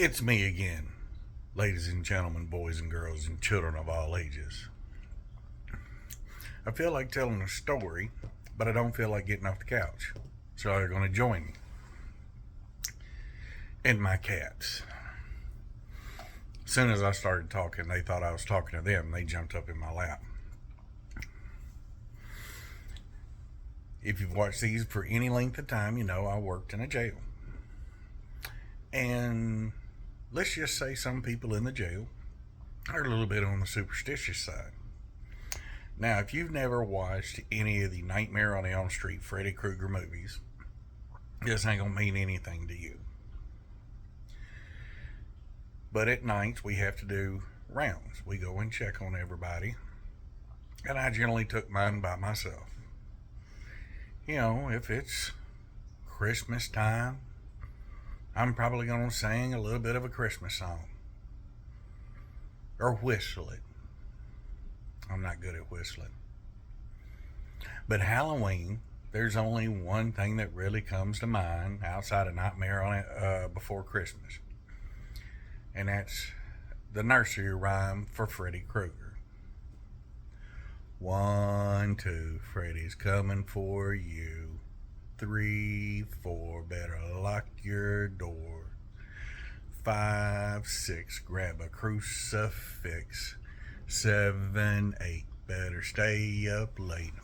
It's me again, ladies and gentlemen, boys and girls, and children of all ages. I feel like telling a story, but I don't feel like getting off the couch. So you're going to join me. And my cats. As soon as I started talking, they thought I was talking to them. They jumped up in my lap. If you've watched these for any length of time, you know I worked in a jail. And let's just say some people in the jail are a little bit on the superstitious side. Now, if you've never watched any of the Nightmare on Elm Street Freddy Krueger movies, this ain't gonna mean anything to you. But at nights, we have to do rounds. We go and check on everybody. And I generally took mine by myself. You know, if it's Christmas time, I'm probably going to sing a little bit of a Christmas song. Or whistle it. I'm not good at whistling. But Halloween, there's only one thing that really comes to mind outside of Nightmare on Before Christmas. And that's the nursery rhyme for Freddy Krueger. 1, 2, Freddy's coming for you. 3, 4, better lock your door. 5, 6, grab a crucifix. 7, 8, better stay up late.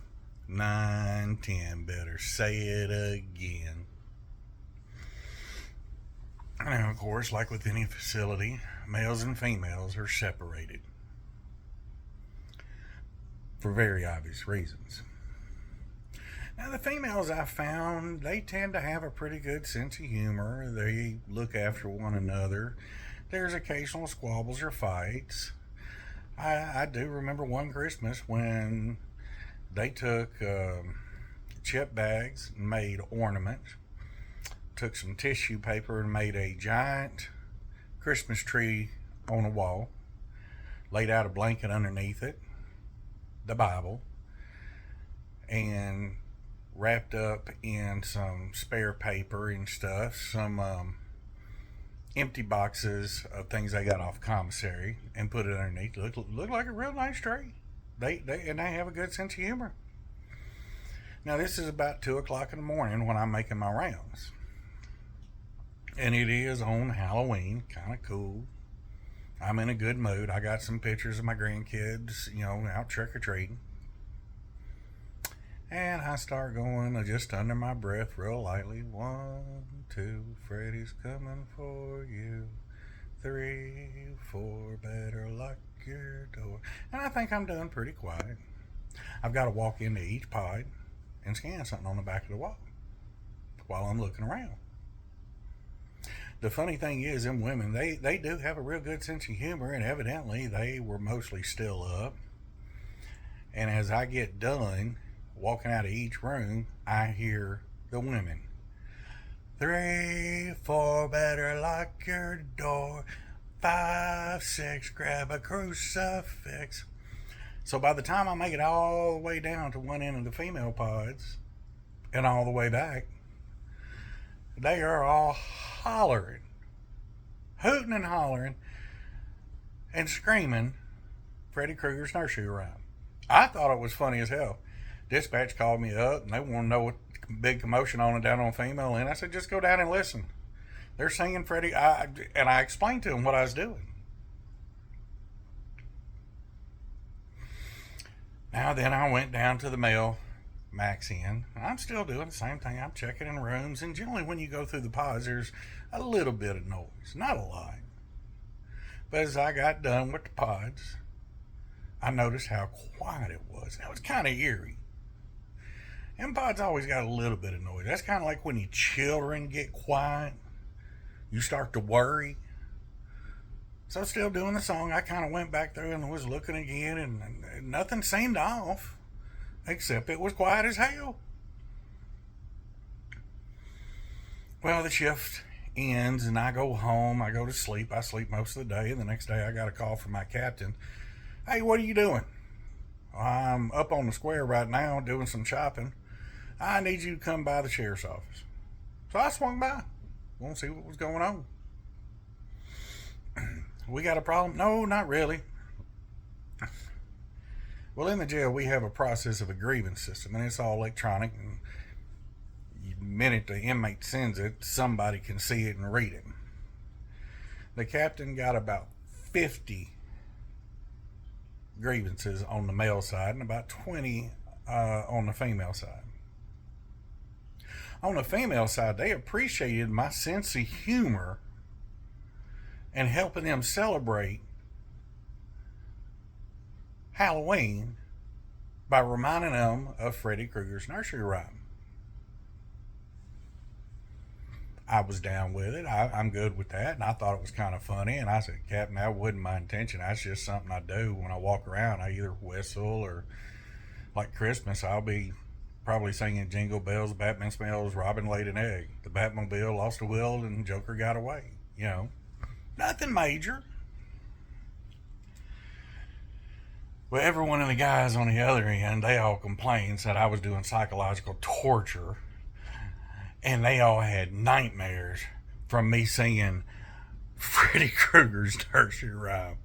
9, 10, better say it again. Now, of course, like with any facility, males and females are separated for very obvious reasons. Now, the females I found, they tend to have a pretty good sense of humor. They look after one another. There's occasional squabbles or fights. I do remember one Christmas when they took chip bags and made ornaments, took some tissue paper and made a giant Christmas tree on a wall, laid out a blanket underneath it, the Bible, and wrapped up in some spare paper and stuff, some empty boxes of things they got off commissary, and put it underneath. Looked like a real nice tree. They have a good sense of humor. Now, this is about 2 o'clock in the morning when I'm making my rounds. And it is on Halloween, kind of cool. I'm in a good mood. I got some pictures of my grandkids, out trick-or-treating. And I start going just under my breath real lightly. 1, 2, Freddy's coming for you. 3, 4, better lock your door. And I think I'm doing pretty quiet. I've got to walk into each pod and scan something on the back of the wall while I'm looking around. The funny thing is, them women, they do have a real good sense of humor, and evidently they were mostly still up. And as I get done walking out of each room, I hear the women. 3, 4, better lock your door. 5, 6, grab a crucifix. So by the time I make it all the way down to one end of the female pods and all the way back, they are all hollering, hooting and hollering, and screaming Freddy Krueger's nursery rhyme. I thought it was funny as hell. Dispatch called me up and they want to know what big commotion on it down on female end. I said, just go down and listen. They're singing Freddy, and I explained to them what I was doing. Now then, I went down to the male max end. I'm still doing the same thing. I'm checking in rooms, and generally when you go through the pods, there's a little bit of noise, not a lot. But as I got done with the pods, I noticed how quiet it was. That was kind of eerie. And pods always got a little bit of noise. That's kind of like when your children get quiet, you start to worry. So still doing the song, I kind of went back through and was looking again, and nothing seemed off, except it was quiet as hell. Well, the shift ends and I go home. I go to sleep. I sleep most of the day, and the next day I got a call from my captain. Hey, what are you doing? I'm up on the square right now doing some shopping. I need you to come by the sheriff's office. So I swung by. Want to see what was going on. We got a problem? No, not really. Well, in the jail, we have a process of a grievance system, and it's all electronic. And the minute the inmate sends it, somebody can see it and read it. The captain got about 50 grievances on the male side and about 20 on the female side. On the female side, they appreciated my sense of humor and helping them celebrate Halloween by reminding them of Freddy Krueger's nursery rhyme. I was down with it. I'm good with that, and I thought it was kind of funny. And I said, Captain, that wasn't my intention. That's just something I do when I walk around. I either whistle or, like Christmas, I'll be probably singing Jingle Bells, Batman smells, Robin laid an egg. The Batmobile lost a wheel, and Joker got away. You know, nothing major. Well, every one of the guys on the other end, they all complained, said I was doing psychological torture. And they all had nightmares from me singing Freddy Krueger's nursery rhyme.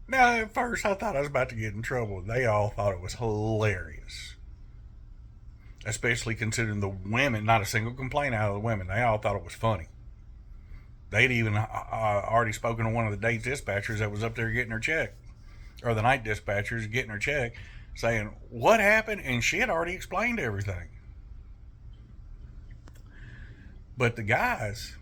Now, at first, I thought I was about to get in trouble. They all thought it was hilarious. Especially considering the women, not a single complaint out of the women. They all thought it was funny. They'd even already spoken to one of the day dispatchers that was up there getting her check. Or the night dispatchers getting her check, saying, what happened? And she had already explained everything. But the guys,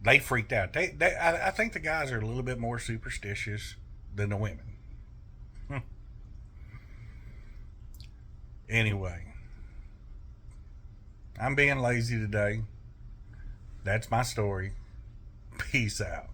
they freaked out. I think the guys are a little bit more superstitious than the women. Anyway, I'm being lazy today. That's my story. Peace out.